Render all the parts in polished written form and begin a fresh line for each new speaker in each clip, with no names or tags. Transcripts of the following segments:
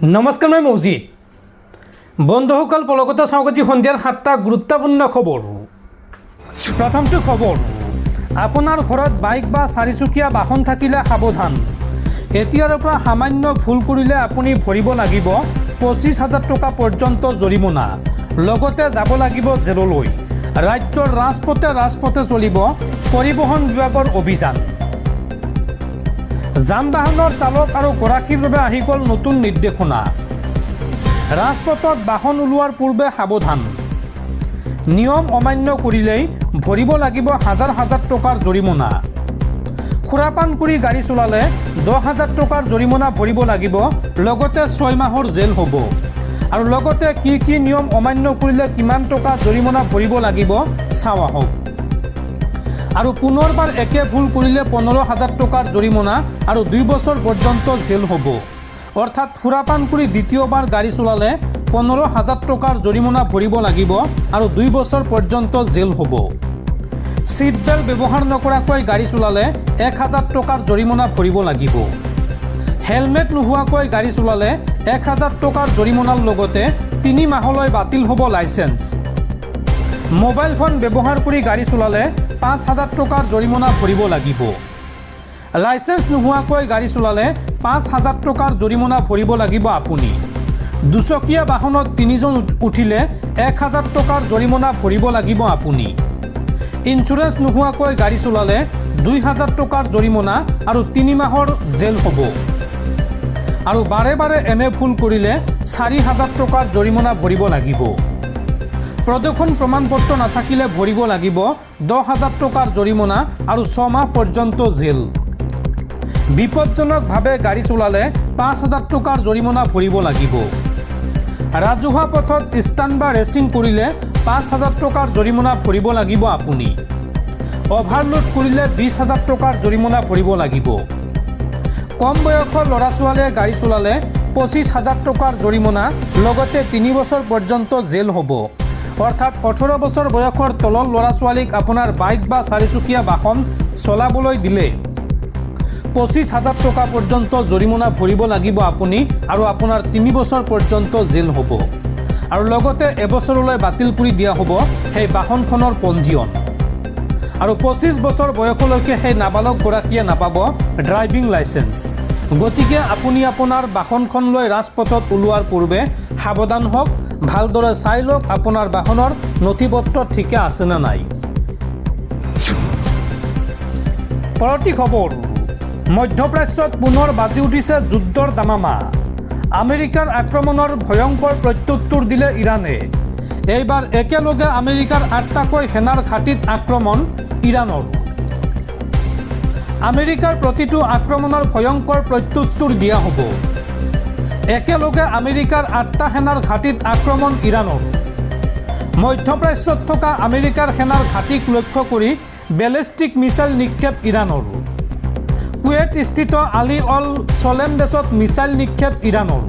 নমস্কাৰ মই মৌজিদ বন্ধুসকল পলকতা স্বাগতী সন্ধিয়াৰ 7টা গুৰুত্বপূৰ্ণ খবৰ। প্ৰথমটো খবৰ, আপোনাৰ ঘৰত বাইক বা চাৰিচকীয়া বাহন থাকিলে সাৱধান। এতিয়াৰ পৰা সামান্য ভুল কৰিলে আপুনি ভৰিব লাগিব 25,000 টকা পৰ্যন্ত জৰিমনা, লগতে যাব লাগিব জেললৈ। ৰাজ্যৰ ৰাজপথে চলিব পৰিবহণ বিভাগৰ অভিযান। যান বাহনৰ চালক আৰু গৰাকীৰ বাবে আহি গ'ল নতুন নিৰ্দেশনা। ৰাজপথত বাহন ওলোৱাৰ পূৰ্বে সাৱধান। নিয়ম অমান্য কৰিলেই ভৰিব লাগিব হাজাৰ হাজাৰ টকাৰ জৰিমনা। সুৰাপান কৰি গাড়ী চলালে 10,000 টকাৰ জৰিমনা ভৰিব লাগিব, লগতে 6 মাহৰ জেল হ'ব। আৰু লগতে কি কি নিয়ম অমান্য কৰিলে কিমান টকা জৰিমনা ভৰিব লাগিব চাওঁ আহক। আৰু পুনৰবাৰ একে ভুল কৰিলে 15,000 টকাৰ জৰিমনা আৰু 2 বছৰ পৰ্যন্ত জেল হ'ব। অৰ্থাৎ সুৰাপান কৰি দ্বিতীয়বাৰ গাড়ী চলালে 15,000 টকাৰ জৰিমনা ভৰিব লাগিব আৰু 2 বছৰ পৰ্যন্ত জেল হ'ব। ছিট বেল্ট ব্যৱহাৰ নকৰাকৈ গাড়ী চলালে 1,000 টকাৰ জৰিমনা ভৰিব লাগিব। হেলমেট নোহোৱাকৈ গাড়ী চলালে 1,000 টকাৰ জৰিমনাৰ লগতে 3 মাহলৈ বাতিল হ'ব লাইচেন্স। মোবাইল ফোন ব্যৱহাৰ কৰি গাড়ী চলালে 5,000 টকাৰ জৰিমনা ভৰিব লাগিব। লাইচেন্স নোহোৱাকৈ গাড়ী চলালে 5,000 টকাৰ জৰিমনা ভৰিব লাগিব আপুনি। দুচকীয়া বাহনত 3জন উঠিলে 1,000 টকাৰ জৰিমনা ভৰিব লাগিব আপুনি। ইঞ্চুৰেঞ্চ নোহোৱাকৈ গাড়ী চলালে 2,000 টকাৰ জৰিমনা আৰু 3 মাহৰ জেল হ'ব। আৰু বাৰে বাৰে এনে ভুল কৰিলে 4,000 টকাৰ জৰিমনা ভৰিব লাগিব। প্ৰদূষণ প্ৰমাণপত্ৰ নাথাকিলে ভৰিব লাগিব 10,000 টকাৰ জৰিমনা আৰু 6 মাহ পৰ্যন্ত জেল। বিপদজনকভাৱে গাড়ী চলালে 5,000 টকাৰ জৰিমনা ভৰিব লাগিব। ৰাজহুৱা পথত ষ্টাণ্ট বা ৰেচিং কৰিলে 5,000 টকাৰ জৰিমনা ভৰিব লাগিব আপুনি। অভাৰলোড কৰিলে 20,000 টকাৰ জৰিমনা ভৰিব লাগিব। কম বয়সৰ ল'ৰা ছোৱালীয়ে গাড়ী চলালে 25,000 টকাৰ জৰিমনা, লগতে 3 বছৰ পৰ্যন্ত জেল হ'ব। অৰ্থাৎ 18 বছৰ বয়সৰ তলৰ ল'ৰা ছোৱালীক আপোনাৰ বাইক বা চাৰিচকীয়া বাহন চলাবলৈ দিলে 25,000 টকা পৰ্যন্ত জৰিমনা ভৰিব লাগিব আপুনি আৰু আপোনাৰ 3 বছৰ পৰ্যন্ত জেল হ'ব। আৰু লগতে এবছৰলৈ বাতিল কৰি দিয়া হ'ব সেই বাহনখনৰ পঞ্জীয়ন। আৰু 25 বছৰ বয়সলৈকে সেই নাবালকগৰাকীয়ে নাপাব ড্ৰাইভিং লাইচেন্স। গতিকে আপুনি আপোনাৰ বাহনখন লৈ ৰাজপথত ওলোৱাৰ পূৰ্বে সাৱধান হওক, ভালদৰে চাই লওক আপোনাৰ বাহনৰ নথিপত্ৰ ঠিকে আছে নে নাই। পৰৱৰ্তী খবৰ, মধ্যপ্ৰাচ্যত পুনৰ বাজি উঠিছে যুদ্ধৰ দামামা। আমেৰিকাৰ আক্ৰমণৰ ভয়ংকৰ প্ৰত্যুত্তৰ দিলে ইৰাণে। এইবাৰ একেলগে আমেৰিকাৰ 8টাকৈ সেনাৰ ঘাটিত আক্ৰমণ ইৰাণৰ। আমেৰিকাৰ প্ৰতিটো আক্ৰমণৰ ভয়ংকৰ প্ৰত্যুত্তৰ দিয়া হ'ব। একেলগে আমেৰিকাৰ 8টা সেনাৰ ঘাটিত আক্ৰমণ ইৰাণৰ। মধ্যপ্ৰাচ্যত থকা আমেৰিকাৰ সেনাৰ ঘাটিক লক্ষ্য কৰি বেলিষ্টিক মিছাইল নিক্ষেপ ইৰাণৰ। কুৱেইট স্থিত আলী অল ছলেম বেছত মিছাইল নিক্ষেপ ইৰাণৰ।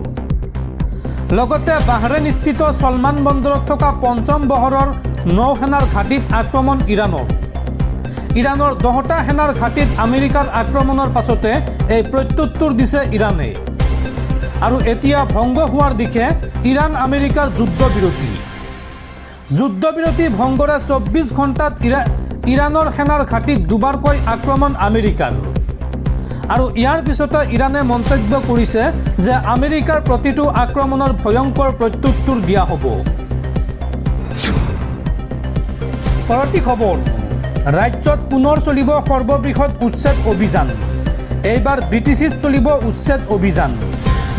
লগতে বাহৰেইন স্থিত ছলমান বন্দৰত থকা 5ম বহৰৰ নৌসেনাৰ ঘাটিত আক্ৰমণ ইৰাণৰ। ইৰাণৰ 10টা সেনাৰ ঘাটিত আমেৰিকাৰ আক্ৰমণৰ পাছতে এই প্ৰত্যুত্তৰ দিছে ইৰাণে। আৰু এতিয়া ভংগ হোৱাৰ দিশে ইৰাণ আমেৰিকাৰ যুদ্ধবিৰতি ভংগৰে 24 ঘণ্টাত ইৰাণৰ সেনাৰ ঘাটিত দুবাৰকৈ আক্ৰমণ আমেৰিকাৰ। আৰু ইয়াৰ পিছতে ইৰাণে মন্তব্য কৰিছে যে আমেৰিকাৰ প্ৰতিটো আক্ৰমণৰ ভয়ংকৰ প্ৰত্যুত্তৰ দিয়া হ'ব। পৰৱৰ্তী খবৰ, ৰাজ্যত পুনৰ চলিব সৰ্ববৃহৎ উচ্ছেদ অভিযান। এইবাৰ BTCত চলিব উচ্ছেদ অভিযান।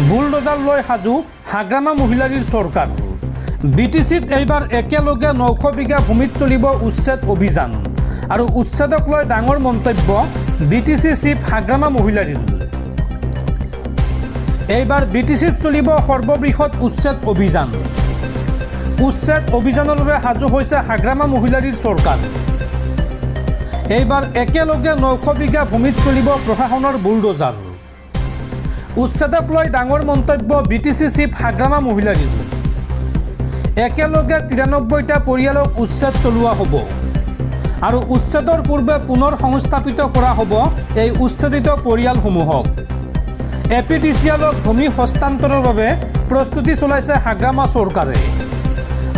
বুলডোজাৰ লৈ সাজু হাগ্ৰামা মহিলাৰীৰ চৰকাৰ। BTCত এইবাৰ একেলগে 900 বিঘা ভূমিত চলিব উচ্ছেদ অভিযান। আৰু উচ্ছেদক লৈ ডাঙৰ মন্তব্য BTC চিফ হাগ্ৰামা মহিলাৰীৰ। এইবাৰ BTCত চলিব সৰ্ববৃহৎ উচ্ছেদ অভিযান। উচ্ছেদ অভিযানৰ বাবে সাজু হৈছে হাগ্ৰামা মহিলাৰীৰ চৰকাৰ। এইবাৰ একেলগে 900 বিঘা ভূমিত চলিব প্ৰশাসনৰ বুলডোজাৰ। উচ্ছেদক লৈ ডাঙৰ মন্তব্য BTC চিফ হাগ্ৰামা মহিলাৰীৰ। একেলগে 93টা পৰিয়ালক উচ্ছেদ চলোৱা হ'ব। আৰু উচ্ছেদৰ পূৰ্বে পুনৰ সংস্থাপিত কৰা হ'ব এই উচ্ছেদিত পৰিয়ালসমূহক। এপিডিচিএলক ভূমি হস্তান্তৰৰ বাবে প্ৰস্তুতি চলাইছে হাগ্ৰামা চৰকাৰে।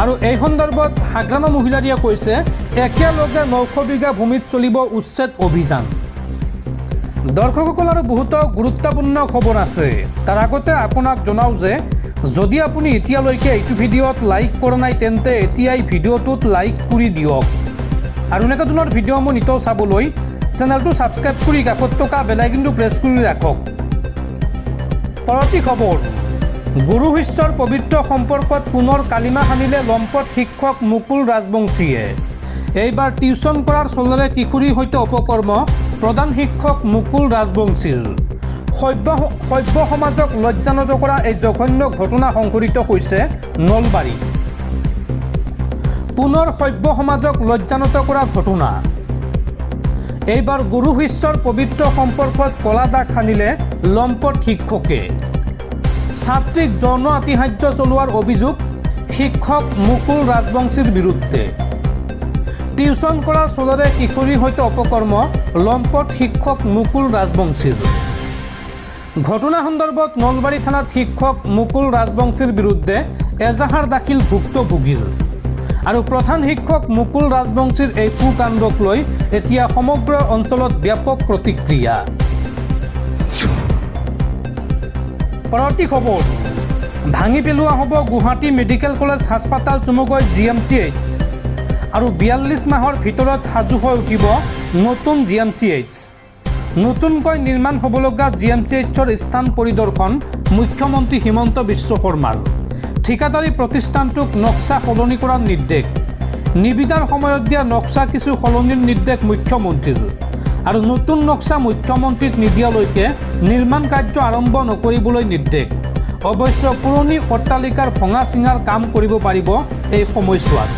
আৰু এই সন্দৰ্ভত হাগ্ৰামা মহিলাৰীয়ে কৈছে একেলগে 900 বিঘা ভূমিত চলিব উচ্ছেদ অভিযান। দৰ্শকসকল আৰু বহুতো গুৰুত্বপূৰ্ণ খবৰ আছে। তাৰ আগতে আপোনাক জনাওঁ যে যদি আপুনি এতিয়ালৈকে এইটো ভিডিঅ'ত লাইক কৰা নাই তেন্তে এতিয়াই ভিডিঅ'টোত লাইক কৰি দিয়ক আৰু এনেকুৱা ধৰণৰ ভিডিঅ'সমূহ নিতৌ চাবলৈ চেনেলটো ছাবস্ক্ৰাইব কৰি কাষত থকা বেল আইকনটো প্ৰেছ কৰি ৰাখক। পৰৱৰ্তী খবৰ, গুৰু শিষ্যৰ পবিত্ৰ সম্পৰ্কত পুনৰ কালিমা সানিলে লম্পট শিক্ষক মুকুল ৰাজবংশীয়ে। এইবাৰ টিউচন কৰাৰ চলেৰে কিশোৰীৰ সৈতে অপকৰ্ম প্ৰধান শিক্ষক মুকুল ৰাজবংশীৰ। সভ্য সমাজক লজ্জানত কৰা এই জঘন্য ঘটনা সংঘটিত হৈছে নলবাৰীত। পুনৰ সভ্য সমাজক লজ্জানত কৰা ঘটনা। এইবাৰ গুৰু শিষ্যৰ পবিত্ৰ সম্পৰ্কত কলা দাগ সানিলে লম্পট শিক্ষকে। ছাত্ৰীক যৌন আতিশায্য চলোৱাৰ অভিযোগ শিক্ষক মুকুল ৰাজবংশীৰ বিৰুদ্ধে। টিউচন কৰাৰ চলেৰে কিশোৰীৰ সৈতে অপকৰ্ম লম্পট শিক্ষক মুকুল ৰাজবংশীৰ। ঘটনা সন্দৰ্ভত নলবাৰী থানাত শিক্ষক মুকুল ৰাজবংশীৰ বিৰুদ্ধে এজাহাৰ দাখিল ভুক্তভোগীৰ। আৰু প্ৰধান শিক্ষক মুকুল ৰাজবংশীৰ এই কুকাণ্ডক লৈ এতিয়া সমগ্ৰ অঞ্চলত ব্যাপক প্ৰতিক্ৰিয়া। পৰৱৰ্তী খবৰ, ভাঙি পেলোৱা হ'ব গুৱাহাটী মেডিকেল কলেজ হাস্পতাল চমুকৈ GMCH। আৰু 42 মাহৰ ভিতৰত সাজু হৈ উঠিব নতুন GMCH। নতুনকৈ নিৰ্মাণ হ'বলগা GMCHৰ স্থান পৰিদৰ্শন মুখ্যমন্ত্ৰী হিমন্ত বিশ্ব শৰ্মাৰ। ঠিকাদাৰী প্ৰতিষ্ঠানটোক নক্সা সলনি কৰাৰ নিৰ্দেশ। নিবিদাৰ সময়ত দিয়া নক্সা কিছু সলনিৰ নিৰ্দেশ মুখ্যমন্ত্ৰীৰ। আৰু নতুন নক্সা মুখ্যমন্ত্ৰীক নিদিয়ালৈকে নিৰ্মাণ কাৰ্য আৰম্ভ নকৰিবলৈ নিৰ্দেশ। অৱশ্যে পুৰণি অট্টালিকাৰ ভঙা চিঙাৰ কাম কৰিব পাৰিব এই সময়ছোৱাত।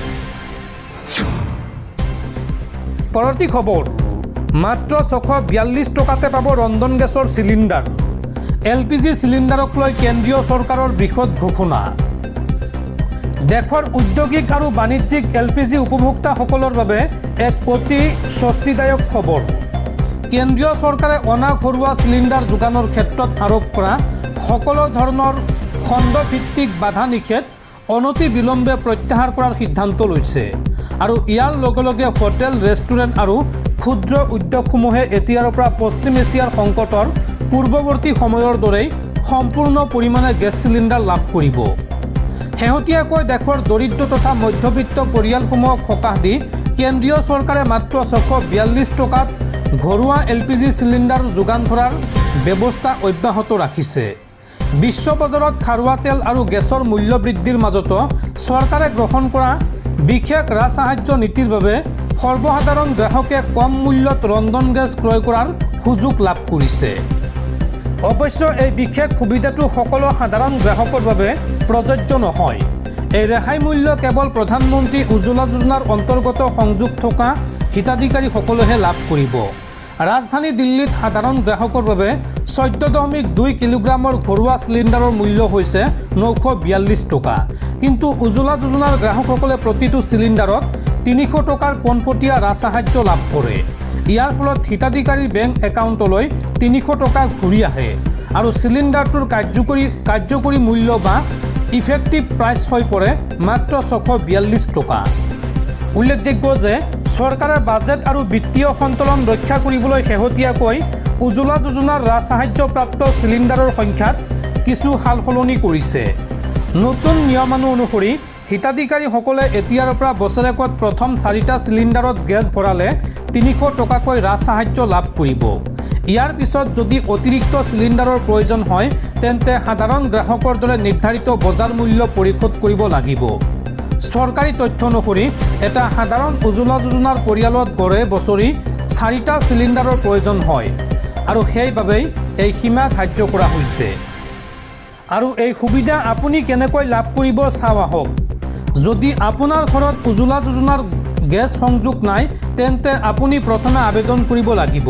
পৰৱৰ্তী খবৰ, মাত্ৰ 642 টকাতে পাব ৰন্ধন গেছৰ চিলিণ্ডাৰ। LPG চিলিণ্ডাৰক লৈ কেন্দ্ৰীয় চৰকাৰৰ বৃহৎ ঘোষণা। দেশৰ উদ্যোগিক আৰু বাণিজ্যিক LPG উপভোক্তাসকলৰ বাবে এক অতি স্বস্তিদায়ক খবৰ। কেন্দ্ৰীয় চৰকাৰে অনা ঘৰুৱা চিলিণ্ডাৰ যোগানৰ ক্ষেত্ৰত আৰোপ কৰা সকলো ধৰণৰ খণ্ডভিত্তিক বাধা নিষেধ অনতি বিলম্বে প্ৰত্যাহাৰ কৰাৰ সিদ্ধান্ত লৈছে। আৰু ইয়াৰ লগে লগে হোটেল, ৰেষ্টুৰেণ্ট আৰু ক্ষুদ্ৰ উদ্যোগসমূহে এতিয়াৰ পৰা পশ্চিম এছিয়াৰ সংকটৰ পূৰ্বৱৰ্তী সময়ৰ দৰেই সম্পূৰ্ণ পৰিমাণে গেছ চিলিণ্ডাৰ লাভ কৰিব। শেহতীয়াকৈ দেশৰ দৰিদ্ৰ তথা মধ্যবিত্ত পৰিয়ালসমূহক সকাহ দি কেন্দ্ৰীয় চৰকাৰে মাত্ৰ 642 টকাত ঘৰুৱা LPG চিলিণ্ডাৰ যোগান ধৰাৰ ব্যৱস্থা অব্যাহত ৰাখিছে। বিশ্ব বজাৰত খাৰুৱা তেল আৰু গেছৰ মূল্য বৃদ্ধিৰ মাজতো চৰকাৰে গ্ৰহণ কৰা বিশেষ ৰাজসাহায্য নীতিৰ বাবে সৰ্বসাধাৰণ গ্ৰাহকে কম মূল্যত ৰন্ধন গেছ ক্ৰয় কৰাৰ সুযোগ লাভ কৰিছে। অৱশ্যে এই বিশেষ সুবিধাটো সকলো সাধাৰণ গ্ৰাহকৰ বাবে প্ৰযোজ্য নহয়। এই ৰেহাই মূল্য কেৱল প্ৰধানমন্ত্ৰী উজ্জ্বলা যোজনাৰ অন্তৰ্গত সংযোগ থকা হিতাধিকাৰীসকলেহে লাভ কৰিব। ৰাজধানী দিল্লীত সাধাৰণ গ্ৰাহকৰ বাবে 14.2 কিলোগ্ৰামৰ ঘৰুৱা চিলিণ্ডাৰৰ মূল্য হৈছে 942 টকা। কিন্তু উজ্জ্বলা যোজনাৰ গ্ৰাহকসকলে প্ৰতিটো চিলিণ্ডাৰত 300 টকাৰ পোনপটীয়া ৰাজসাহায্য লাভ কৰে। ইয়াৰ ফলত হিতাধিকাৰীৰ বেংক একাউণ্টলৈ 300 টকা ঘূৰি আহে আৰু চিলিণ্ডাৰটোৰ কাৰ্যকৰী মূল্য বা ইফেক্টিভ প্ৰাইচ হৈ পৰে মাত্ৰ 642 টকা। উল্লেখযোগ্য যে চৰকাৰে বাজেট আৰু বিত্তীয় সন্তোলন ৰক্ষা কৰিবলৈ শেহতীয়াকৈ উজ্জ্বলা যোজনাৰ ৰাজসাহায্যপ্ৰাপ্ত চিলিণ্ডাৰৰ সংখ্যাত কিছু সাল সলনি কৰিছে। নতুন নিয়মানুসৰি অনুসৰি হিতাধিকাৰীসকলে এতিয়াৰ পৰা বছৰেকত প্ৰথম 4টা চিলিণ্ডাৰত গেছ ভৰালে 300 টকাকৈ ৰাজসাহায্য লাভ কৰিব। ইয়াৰ পিছত যদি অতিৰিক্ত চিলিণ্ডাৰৰ প্ৰয়োজন হয় তেন্তে সাধাৰণ গ্ৰাহকৰ দৰে নিৰ্ধাৰিত বজাৰ মূল্য পৰিশোধ কৰিব লাগিব। চৰকাৰী তথ্য অনুসৰি এটা সাধাৰণ উজ্জ্বলা যোজনাৰ পৰিয়ালত গড়ে বছৰি 4টা চিলিণ্ডাৰৰ প্ৰয়োজন হয় আৰু সেইবাবেই এই সীমা ধাৰ্য কৰা হৈছে। আৰু এই সুবিধা আপুনি কেনেকৈ লাভ কৰিব চাওঁ আহক। যদি আপোনাৰ ঘৰত উজ্জ্বলা যোজনাৰ গেছ সংযোগ নাই তেন্তে আপুনি প্ৰথমে আবেদন কৰিব লাগিব।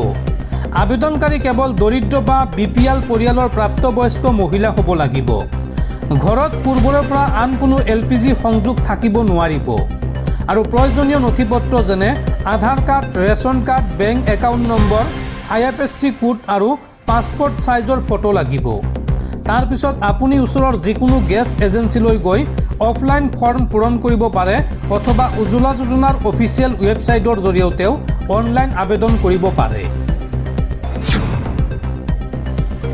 আবেদনকাৰী কেৱল দৰিদ্ৰ বা BPL পৰিয়ালৰ প্ৰাপ্তবয়স্ক মহিলা হ'ব লাগিব। ঘৰত পূৰ্বৰে পৰা আন কোনো LPG সংযোগ থাকিব নোৱাৰিব। আৰু প্ৰয়োজনীয় নথিপত্ৰ যেনে Aadhaar card, ration card, bank account number, IFSC code আৰু পাছপোৰ্ট সাইজৰ ফটো লাগিব। তাৰ পিছত আপুনি ওচৰৰ যিকোনো গেছ এজেন্সিলৈ গৈ অফলাইন ফৰ্ম পূৰণ কৰিব পাৰে অথবা উজ্জ্বলা যোজনাৰ অফিচিয়েল ৱেবছাইটৰ জৰিয়তেও অনলাইন আবেদন কৰিব পাৰে।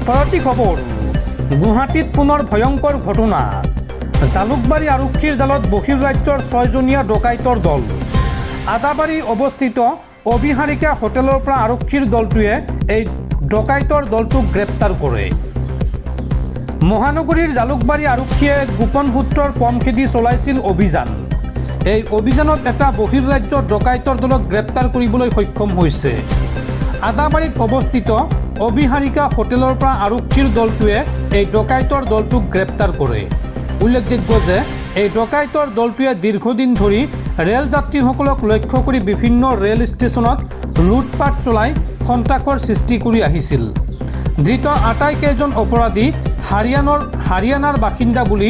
পৰৱৰ্তী খবৰ, গুৱাহাটীত পুনৰ ভয়ংকৰ ঘটনা। জালুকবাৰী আৰক্ষীৰ জালত বহিৰ্ৰাজ্যৰ 6জনীয়া ডকাইতৰ দল। আদাবাৰী অৱস্থিত অবিহাৰিকা হোটেলৰ পৰা আৰক্ষীৰ দলটোৱে এই ডকাইতৰ দলটোক গ্ৰেপ্তাৰ কৰে। মহানগৰীৰ জালুকবাৰী আৰক্ষীয়ে গোপন সূত্ৰৰ পম খেদি চলাইছিল অভিযান। এই অভিযানত এটা বহিৰ্ৰাজ্যৰ ডকাইতৰ দলক গ্ৰেপ্তাৰ কৰিবলৈ সক্ষম হৈছে। আদাবাৰীত অৱস্থিত অবিহাৰিকা হোটেলৰ পৰা আৰক্ষীৰ দলটোৱে এই ডকাইতৰ দলটোক গ্ৰেপ্তাৰ কৰে। উল্লেখযোগ্য যে এই ডকাইতৰ দলটোৱে দীৰ্ঘদিন ধৰি ৰেল যাত্ৰীসকলক লক্ষ্য কৰি বিভিন্ন ৰেল ষ্টেচনত লুটপাট চলাই সন্ত্ৰাসৰ সৃষ্টি কৰি আহিছিল। ধৃত আটাইকেইজন অপৰাধী হাৰিয়ানাৰ বাসিন্দা বুলি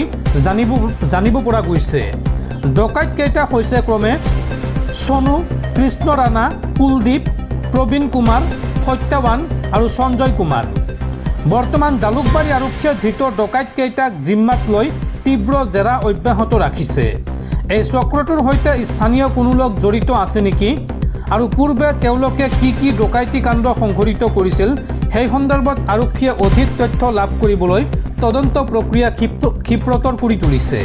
জানিব পৰা গৈছে। ডকাইতকেইটা হৈছে ক্ৰমে সোনু, কৃষ্ণ ৰাণা, কুলদীপ, প্ৰবীণ কুমাৰ, সত্যৱান আৰু সঞ্জয় কুমাৰ। বৰ্তমান জালুকবাৰী আৰক্ষীয়ে ধৃত ডকাইতকেইটাক জিম্মাত লৈ তীব্ৰ জেৰা অব্যাহত ৰাখিছে। এই চক্ৰটোৰ সৈতে স্থানীয় কোনো লোক জড়িত আছে নেকি আৰু পূৰ্বে তেওঁলোকে কি ডকাইতি কাণ্ড সংঘটিত কৰিছিল সেই সন্দৰ্ভত আৰক্ষীয়ে অধিক তথ্য লাভ কৰিবলৈ তদন্ত প্ৰক্ৰিয়া ক্ষীপ্ৰতৰ কৰি তুলিছে।